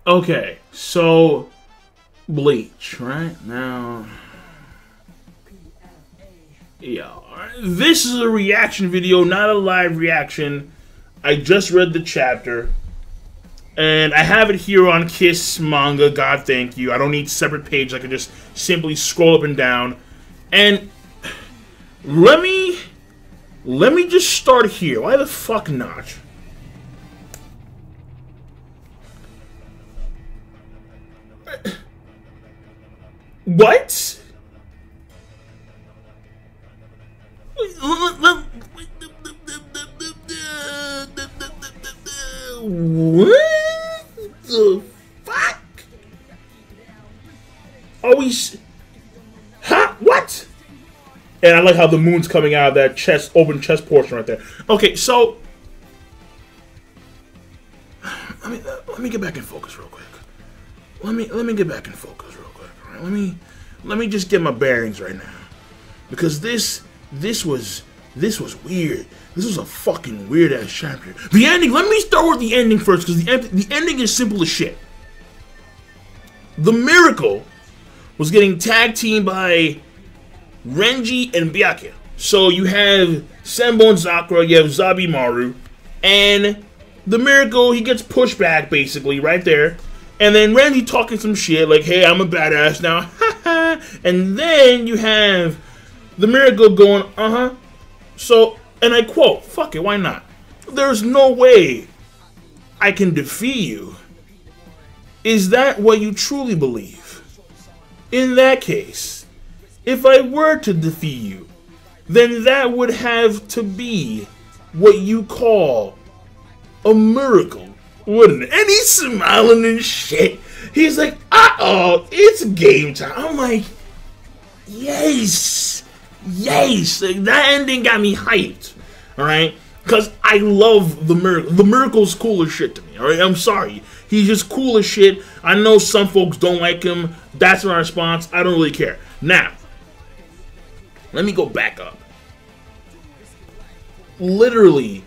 Okay, so Bleach, right? Now, yeah, this is a reaction video, not a live reaction. I just read the chapter, and I have it here on Kiss Manga. God thank you. I don't need separate pages. I can just simply scroll up and down. And let me just start here. Why the fuck not? What? What the fuck? Are we? Huh? What? And I like how the moon's coming out of that chest, open chest portion right there. Okay, so let me get back in focus real quick. Let me get back in focus real quick. All right? Let me just get my bearings right now, because this was weird. This was a fucking weird ass chapter. The ending. Let me start with the ending first, because the ending is simple as shit. The Miracle was getting tag teamed by Renji and Byakuya. So you have Senbon Zakura, you have Zabi Maru, and the Miracle, he gets pushed back basically right there. And then Renji talking some shit like, hey, I'm a badass now. Haha. And then you have the Miracle going, So, and I quote, fuck it, why not? There's no way I can defeat you. Is that what you truly believe? In that case, if I were to defeat you, then that would have to be what you call a miracle, wouldn't it? And he's smiling and shit. He's like, uh-oh, it's game time. I'm like, yes. Yes, that ending got me hyped, alright? Because I love the Miracle. The Miracle's cool as shit to me, alright? I'm sorry. He's just cool as shit. I know some folks don't like him. That's my response. I don't really care. Now, let me go back up. Literally,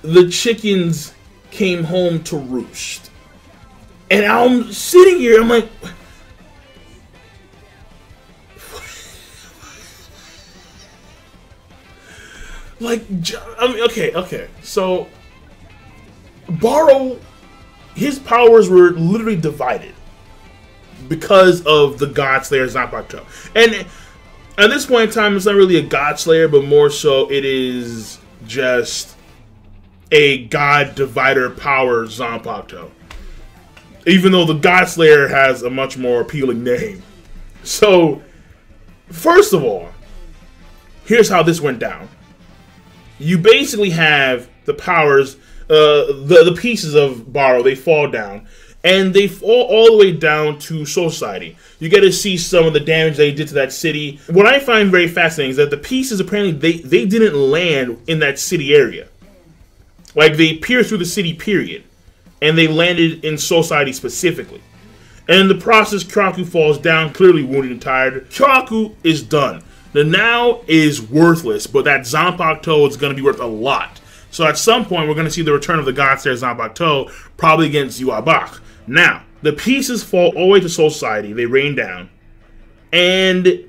the chickens came home to roost. And I'm sitting here, I'm like, I mean, okay. So, Barro, his powers were literally divided because of the God Slayer Zanpakuto. And at this point in time, it's not really a God Slayer, but more so it is just a God Divider power Zanpakuto. Even though the God Slayer has a much more appealing name. So, first of all, here's how this went down. You basically have the powers, the pieces of Barro, they fall down. And they fall all the way down to Soul Society. You get to see some of the damage they did to that city. What I find very fascinating is that the pieces, apparently, they didn't land in that city area. Like, they pierced through the city, period. And they landed in Soul Society specifically. And in the process, Kyoraku falls down, clearly wounded and tired. Kyoraku is done. The now is worthless, but that Zanpakuto is going to be worth a lot. So at some point, we're going to see the return of the God Slayer Zanpakuto, probably against Yuabach. Now, the pieces fall all the way to Soul Society. They rain down. And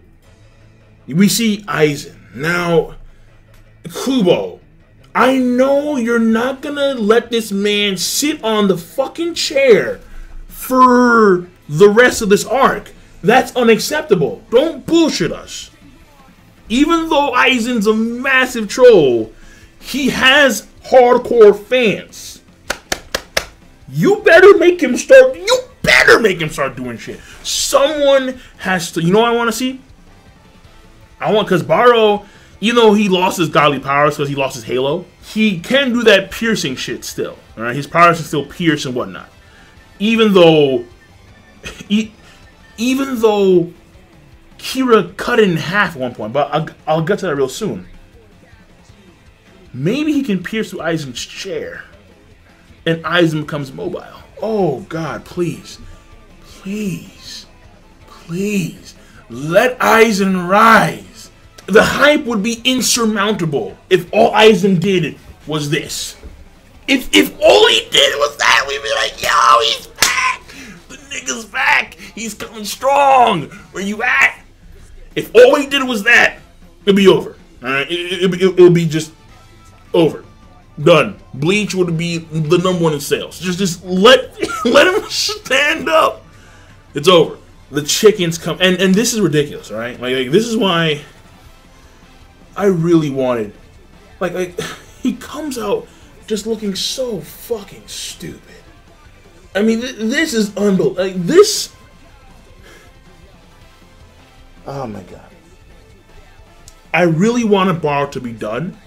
we see Aizen. Now, Kubo, I know you're not going to let this man sit on the fucking chair for the rest of this arc. That's unacceptable. Don't bullshit us. Even though Aizen's a massive troll, he has hardcore fans. You better make him start. You better make him start doing shit. Someone has to. You know what I want to see? Because Barro, even though he lost his godly powers because he lost his halo, he can do that piercing shit still. All right, his powers can still pierce and whatnot. Even though Kira cut it in half at one point, but I'll get to that real soon. Maybe he can pierce through Aizen's chair, and Aizen becomes mobile. Oh God, please, please, please, let Aizen rise. The hype would be insurmountable if all Aizen did was this. If all he did was that, we'd be like, yo, he's back. nigga's back. He's coming strong. Where you at? If all he did was that, it'd be over. All right, it'll be just over. Done. Bleach would be the #1 in sales. Just let him stand up. It's over. The chickens come, and this is ridiculous, right? Like this is why I really wanted, like he comes out just looking so fucking stupid. I mean, this is unbelievable. Like this. Oh my god. I really wanted Barro to be done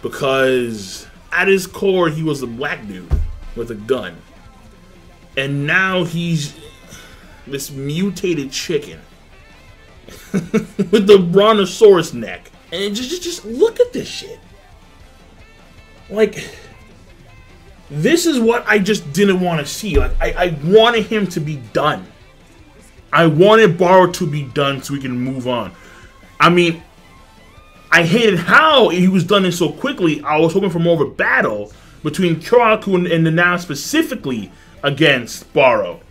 because at his core he was a black dude with a gun, and now he's this mutated chicken with the brontosaurus neck. And just look at this shit. Like, this is what I just didn't want to see. Like, I wanted him to be done. I wanted Barro to be done so we can move on. I mean, I hated how he was done in so quickly. I was hoping for more of a battle between Kyoraku and Nana specifically against Barro.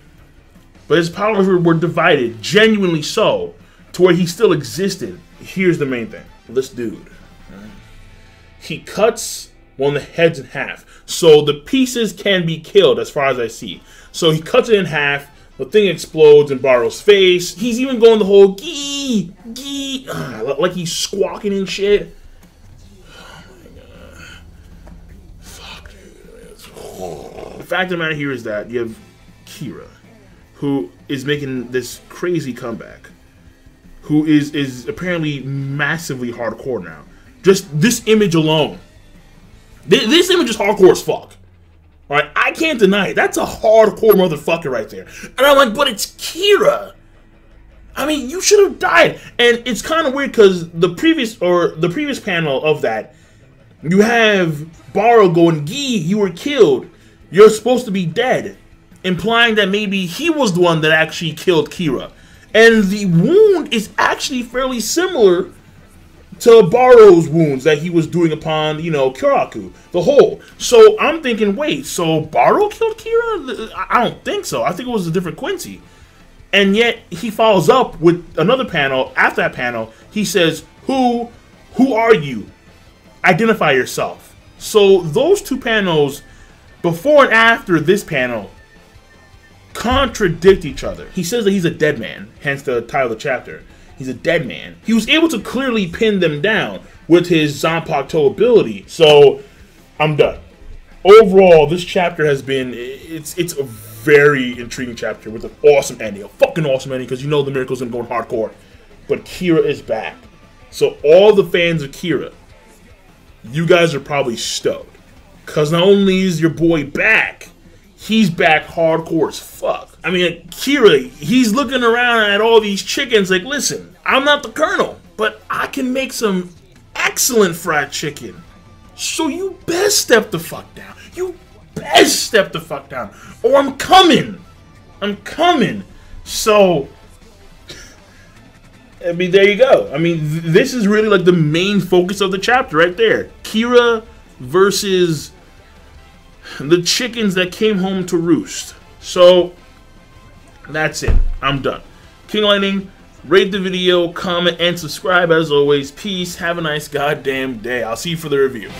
But his powers were divided, genuinely so, to where he still existed. Here's the main thing. This dude. Right? He cuts one of the heads in half. So the pieces can be killed as far as I see. So he cuts it in half. The thing explodes in Barro's face. He's even going the whole gee, gee, like he's squawking and shit. Oh my god. Fuck, dude. The fact of the matter here is that you have Kira, who is making this crazy comeback, who is apparently massively hardcore now. Just this image alone. This image is hardcore as fuck. Alright, I can't deny it. That's a hardcore motherfucker right there. And I'm like, but it's Kira. I mean, you should have died. And it's kind of weird because the previous panel of that, you have Barro going, Gee, you were killed. You're supposed to be dead. Implying that maybe he was the one that actually killed Kira. And the wound is actually fairly similar to Barro's wounds that he was doing upon, you know, Kyoraku, the hole. So I'm thinking, wait, so Barro killed Kira? I don't think so. I think it was a different Quincy. And yet he follows up with another panel. After that panel, he says, who are you? Identify yourself. So those two panels, before and after this panel, contradict each other. He says that he's a dead man, hence the title of the chapter. He's a dead man. He was able to clearly pin them down with his Zanpakuto ability. So I'm done. Overall, this chapter has been, it's a very intriguing chapter with an awesome ending. A fucking awesome ending, because you know the miracle's gonna go hardcore. But Kira is back. So all the fans of Kira, you guys are probably stoked. Because not only is your boy back, he's back hardcore as fuck. I mean, Kira, he's looking around at all these chickens like, listen, I'm not the colonel, but I can make some excellent fried chicken. So you best step the fuck down. You best step the fuck down. Or I'm coming. I'm coming. So, I mean, there you go. I mean, this is really like the main focus of the chapter right there. Kira versus the chickens that came home to roost. So, that's it. I'm done. King Lightning, rate the video, comment, and subscribe as always. Peace. Have a nice goddamn day. I'll see you for the review.